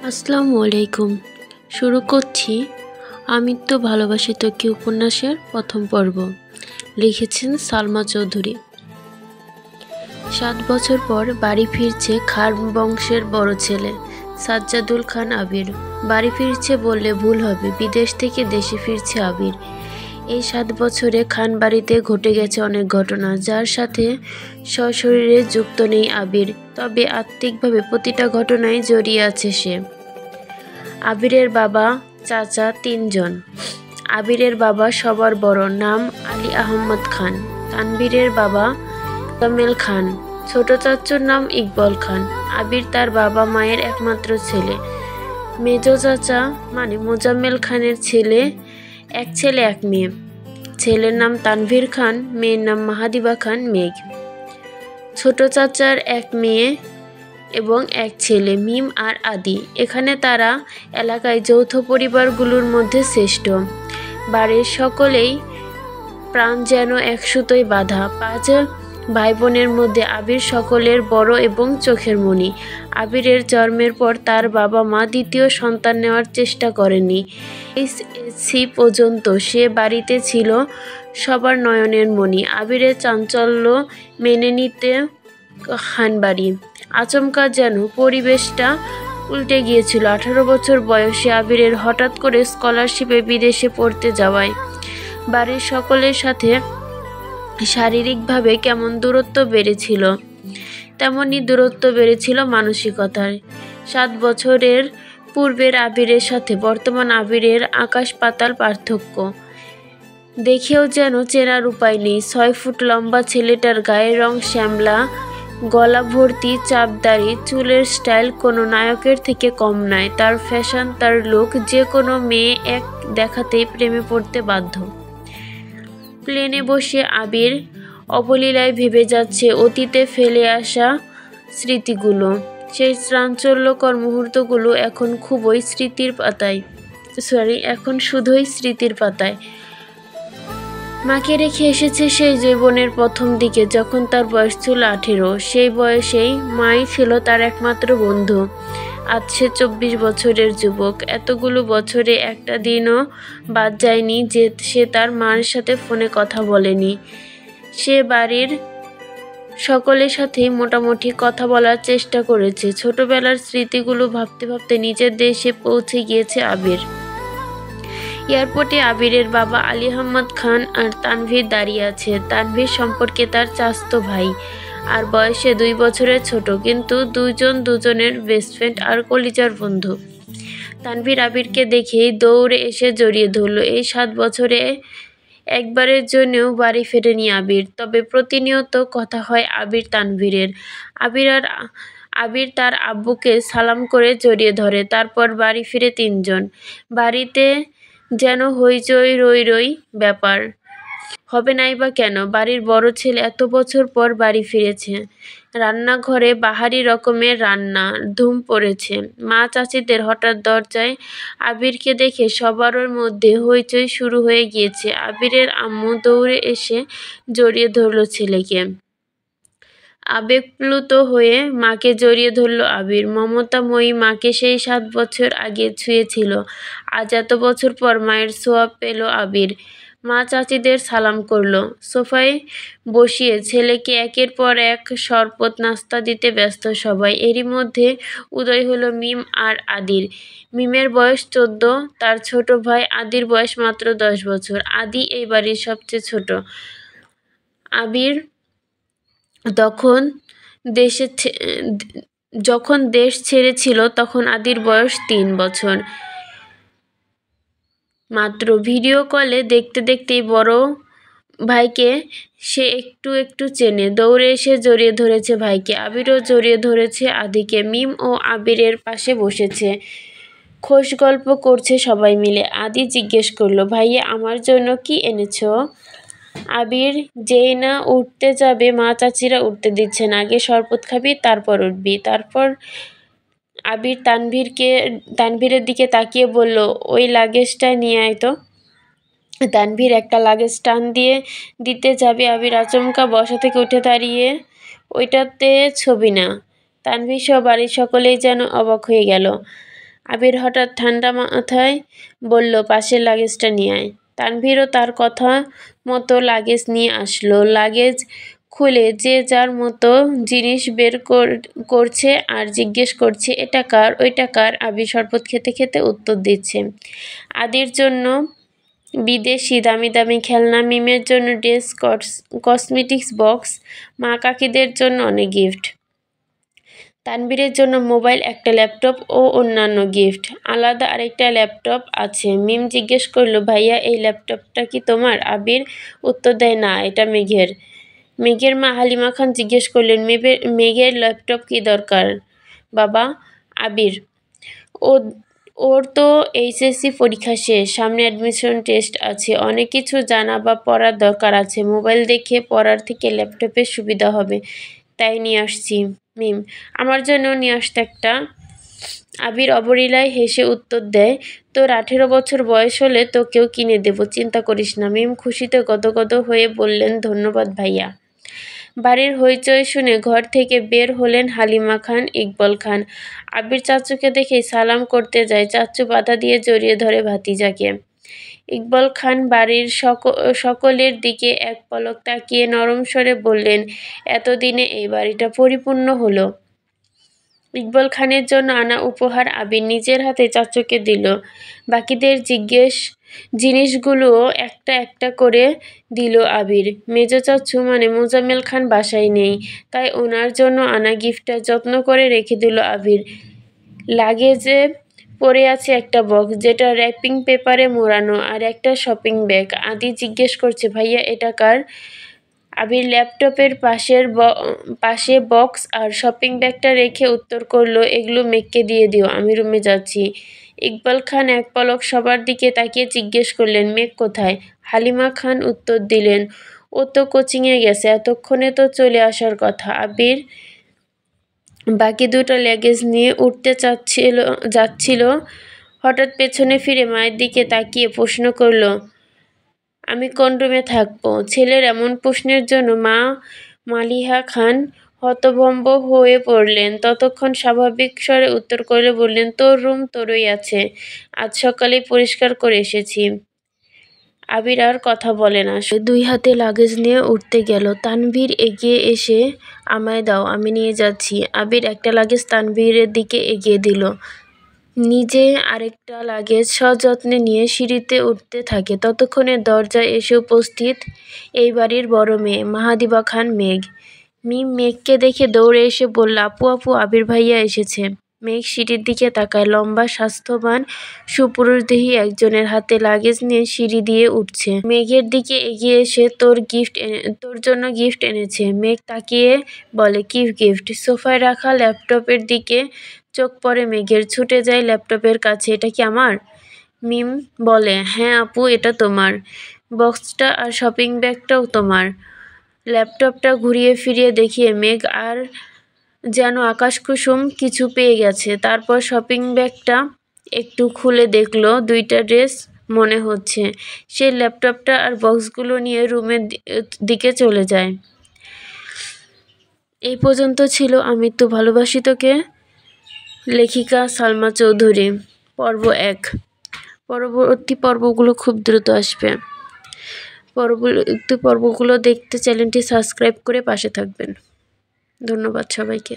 আসসালামু আলাইকুম। শুরু করছি আমিত্ব ভালোবাসি তোকে উপন্যাসের প্রথম পর্ব। লিখেছেন সালমা চৌধুরী। 7 বছর পর বাড়ি ফিরছে খান বংশের বড় ছেলে সাজ্জাদুল খান আবির। বাড়ি ফিরছে বললে ভুল হবে, বিদেশ থেকে দেশে ফিরছে আবির। এই 7 বছরে খান বাড়িতে ঘটে গেছে অনেক ঘটনা, যার সাথে সশরীরে যুক্ত নেই আবির, তবে আত্মিকভাবে প্রতিটা ঘটনায় জড়িয়ে আছে সে। আবিরের বাবা চাচা 3 জন। আবিরের বাবা সবার বড়, নাম আলী আহমদ খান। তানভীরের বাবা মোজাম্মেল খান। ছোট চাচুর নাম ইকবাল খান। আবির তার বাবা মায়ের একমাত্র ছেলে। মেজো চাচা মানে মোজাম্মেল খানের ছেলে, এক ছেলে এক মেয়ে। ছেলের নাম তানভীর খান, মেয়ের নাম মাহাদিবা খান মেঘ। ছোট চাচার এক মেয়ে এবং এক ছেলে, মিম আর আদি। এখানে তারা এলাকায় যৌথ পরিবারগুলোর মধ্যে শ্রেষ্ঠ। বাড়ির সকলেই প্রাণ যেন এক সুতোয় বাঁধা। 5 ভাই বোনের মধ্যে আবির সকলের বড় এবং চোখের মণি। আবিরের জন্মের পর তার বাবা মা দ্বিতীয় সন্তান নেওয়ার চেষ্টা করেনি। এইচএসসি পর্যন্ত সে বাড়িতে ছিল সবার নয়নের মণি। আবিরের চাঞ্চল্য মেনে নিতে খানবাড়ি। আচমকা যেন পরিবেশটা উল্টে গিয়েছিল। 18 বছর বয়সে আবিরের হঠাৎ করে স্কলারশিপে বিদেশে পড়তে যাওয়ায় বাড়ির সকলের সাথে শারীরিকভাবে কেমন দূরত্ব বেড়েছিল, তেমনই দূরত্ব বেড়েছিল মানসিকতায়। 7 বছরের পূর্বের আবিরের সাথে বর্তমান আবিরের আকাশ পাতাল পার্থক্য। দেখেও যেন চেনার উপায় নেই। 6 ফুট লম্বা ছেলেটার গায়ের রং শ্যামলা, গলা ভর্তি চাপদাড়ি, চুলের স্টাইল কোনো নায়কের থেকে কম নয়। তার ফ্যাশন, তার লুক, যে কোনো মেয়ে এক দেখাতেই প্রেমে পড়তে বাধ্য। প্লেনে বসে আবির অবলীলায় ভেবে যাচ্ছে অতীতে ফেলে আসা স্মৃতিগুলো। সেই চাঞ্চল্যকর মুহূর্তগুলো এখন শুধুই স্মৃতির পাতায়। মাকে রেখে এসেছে সেই জীবনের প্রথম দিকে, যখন তার বয়স ছিল 18। সেই বয়সেই মাই ছিল তার একমাত্র বন্ধু। আজ সে 24 বছরের যুবক। এতগুলো বছরে একটা দিনও বাদ যায়নি যে সে তার মার সাথে ফোনে কথা বলেনি। সে বাড়ির সকলের সাথেই মোটামুটি কথা বলার চেষ্টা করেছে। ছোটবেলার স্মৃতিগুলো ভাবতে ভাবতে নিজের দেশে পৌঁছে গিয়েছে আবির। এয়ারপোর্টে আবিরের বাবা আলী আহমদ খান আর তানভীর দাঁড়িয়ে আছে। তানভীর সম্পর্কে তার চাচাতো ভাই আর বয়সে 2 বছরের ছোট, কিন্তু দুজনের বেস্ট ফ্রেন্ড আর কলিজার বন্ধু। তানভীর আবিরকে দেখেই দৌড়ে এসে জড়িয়ে ধরল। এই 7 বছরে একবারের জন্যও বাড়ি ফেরেনি আবির, তবে প্রতিনিয়ত কথা হয় আবির তানভীরের। আবির তার আব্বুকে সালাম করে জড়িয়ে ধরে। তারপর বাড়ি ফিরে 3 জন। বাড়িতে যেন হইচই রই ব্যাপার হবে নাই বা কেন। বাড়ির বড় ছেলে এত বছর পর বাড়ি ফিরেছে। রান্নাঘরে বাহারি রকমের রান্না ধুম পড়েছে। মা চাচিদের হঠাৎ দরজায় আবিরকে দেখে সবার মধ্যে হইচই শুরু হয়ে গিয়েছে। আবিরের আম্মু দৌড়ে এসে জড়িয়ে ধরল ছেলেকে। আবেগপ্লুত হয়ে মাকে জড়িয়ে ধরল আবির। মমতাময়ী মাকে সেই 7 বছর আগে ছুঁয়েছিল। আজ এত বছর পর মায়ের ছোঁয়া পেল আবির। মা চাচিদের সালাম করল। সোফায় বসিয়ে ছেলেকে একের পর এক শরবত নাস্তা দিতে ব্যস্ত সবাই। এরই মধ্যে উদয় হলো মিম আর আদির। মিমের বয়স 14, তার ছোট ভাই আদির বয়স মাত্র 10 বছর। আদি এই বাড়ির সবচেয়ে ছোট। আবির যখন দেশ ছেড়েছিল তখন আদির বয়স 3 বছর মাত্র। ভিডিও কলে দেখতে দেখতেই বড় ভাইকে সে একটু একটু চেনে। দৌড়ে এসে জড়িয়ে ধরেছে ভাইকে। আবিরও জড়িয়ে ধরেছে আদিকে। মিম ও আবিরের পাশে বসেছে, খোশ গল্প করছে সবাই মিলে। আদি জিজ্ঞেস করলো, ভাইয়া আমার জন্য কি এনেছো? আবির যেই না উঠতে যাবে, মা চাচিরা উঠতে দিচ্ছে না। আগে শরবত খাবি, তারপর উঠবি। তারপর আবির তানভীরের দিকে তাকিয়ে বলল, ওই লাগেজটা নিয়ে আয় তো। তানভীর একটা লাগেজ টান দিয়ে দিতে যাবে, আবির আচমকা বসা থেকে উঠে দাঁড়িয়ে, ওইটাতে ছবি না। তানভীর সহ বাড়ির সকলেই যেন অবাক হয়ে গেল। আবির হঠাৎ ঠান্ডা মাথায় বলল, পাশের লাগেজটা নিয়ে আয়। তানভীরও তার কথা মতো লাগেজ নিয়ে আসলো। লাগেজ খুলে যে যার মতো জিনিস বের করছে আর জিজ্ঞেস করছে, এটা কার, ওইটা কার। আবির শরবত খেতে খেতে উত্তর দিচ্ছে। আদির জন্য বিদেশি দামি দামি খেলনা, মিমের জন্য ড্রেস, কসমেটিক্স বক্স, মা কাকিদের জন্য অনেক গিফট, তানভীরের জন্য মোবাইল, একটা ল্যাপটপ ও অন্যান্য গিফট। আলাদা আরেকটা ল্যাপটপ আছে। মিম জিজ্ঞেস করলো, ভাইয়া এই ল্যাপটপটা কি তোমার? আবির উত্তর দেয়, না, এটা মেঘের। মেঘের মা হালিমা খান জিজ্ঞেস করলেন, মেঘের ল্যাপটপ কি দরকার বাবা? আবির, ও ওর তো এইচএসসি পরীক্ষা শেষ, সামনে অ্যাডমিশন টেস্ট আছে, অনেক কিছু জানা বা পড়ার দরকার আছে। মোবাইল দেখে পড়ার থেকে ল্যাপটপের সুবিধা হবে, তাই নিয়ে আসছি। মিম, আমার জন্য নিয়ে আসতে একটা। আবির অবলীলায় হেসে উত্তর দেয়, তোর 18 বছর বয়স হলে তোকেও কিনে দেব, চিন্তা করিস না। মিম খুশিতে গদগদ হয়ে বললেন, ধন্যবাদ ভাইয়া। বাড়ির হইচই শুনে ঘর থেকে বের হলেন হালিমা খান, ইকবল খান। আবির চাচুকে দেখে সালাম করতে যায়, চাচু বাধা দিয়ে জড়িয়ে ধরে ভাতিজাকে। ইকবল খান বাড়ির সকলের দিকে এক পলক তাকিয়ে নরম স্বরে বললেন, এতদিনে এই বাড়িটা পরিপূর্ণ হলো। ইকবল খানের জন্য আনা উপহার আবির নিজের হাতে চাচুকে দিল। বাকিদের জিনিসগুলোও একটা একটা করে দিল আবির। মেজ চাচু মানে মোজাম্মেল খান বাসায় নেই, তাই ওনার জন্য আনা গিফটটা যত্ন করে রেখে দিল আবির। লাগেজে পড়ে আছে একটা বক্স, যেটা র্যাপিং পেপারে মোড়ানো, আর একটা শপিং ব্যাগ। আদি জিজ্ঞেস করছে, ভাইয়া এটা কার? আবির ল্যাপটপের পাশে বক্স আর শপিং ব্যাগটা রেখে উত্তর করলো, এগুলো মেঘকে দিয়ে দিও, আমি রুমে যাচ্ছি। ইকবাল খান এক পলক সবার দিকে তাকিয়ে জিজ্ঞেস করলেন, মেঘ কোথায়? হালিমা খান উত্তর দিলেন, ও তো কোচিংয়ে গেছে, এতক্ষণে তো চলে আসার কথা। আবির বাকি দুটো লাগেজ নিয়ে উঠতে যাচ্ছিল, হঠাৎ পেছনে ফিরে মায়ের দিকে তাকিয়ে প্রশ্ন করলো, আমি কোন রুমে থাকবো? ছেলের এমন প্রশ্নের জন্য মা মালিহা খান হতভম্ব হয়ে পড়লেন। ততক্ষণ স্বাভাবিক স্বরে উত্তর করে বললেন, তোর রুম তোরই আছে, আজ সকালেই পরিষ্কার করে এসেছি। আবির আর কথা বলে না, দুই হাতে লাগেজ নিয়ে উঠতে গেল। তানভীর এগিয়ে এসে, আমায় দাও, আমি নিয়ে যাচ্ছি। আবির একটা লাগেজ তানভীরের দিকে এগিয়ে দিল, নিজে আরেকটা লাগেজ সযত্নে নিয়ে সিঁড়িতে উঠতে থাকে। ততক্ষণে দরজায় এসে উপস্থিত এই বাড়ির বড় মেয়ে মাহাদিবা খান মেঘ। মিম মেঘকে দেখে দৌড়ে এসে বলল, আপু আপু, আবির ভাইয়া এসেছে। মেঘ সিঁড়ির দিকে তাকায়, লম্বা স্বাস্থ্যবান সুপুরুষদেহী একজনের হাতে লাগেজ নিয়ে সিঁড়ি দিয়ে উঠছে। মেঘের দিকে এগিয়ে এসে, তোর জন্য গিফট এনেছে। মেঘ তাকিয়ে বলে, কি গিফট? সোফায় রাখা ল্যাপটপের দিকে চোখ পড়ে মেঘের, ছুটে যায় ল্যাপটপের কাছে, এটা কি আমার? মিম বলে, হ্যাঁ আপু, এটা তোমার। বক্সটা আর শপিং ব্যাগটাও তোমার। ল্যাপটপটা ঘুরিয়ে ফিরিয়ে দেখিয়ে মেঘ আর যেন আকাশকুসুম কিছু পেয়ে গেছে। তারপর শপিং ব্যাগটা একটু খুলে দেখলো, দুইটা ড্রেস মনে হচ্ছে। সে ল্যাপটপটা আর বক্সগুলো নিয়ে রুমের দিকে চলে যায়। এই পর্যন্ত ছিল আমি তো ভালোবাসি তোকে, লেখিকা সালমা চৌধুরী, পর্ব 1। পরবর্তী পর্বগুলো খুব দ্রুত আসবে। পরবর্তী পর্বগুলো দেখতে চ্যানেলটি সাবস্ক্রাইব করে পাশে থাকবেন। ধন্যবাদ সবাইকে।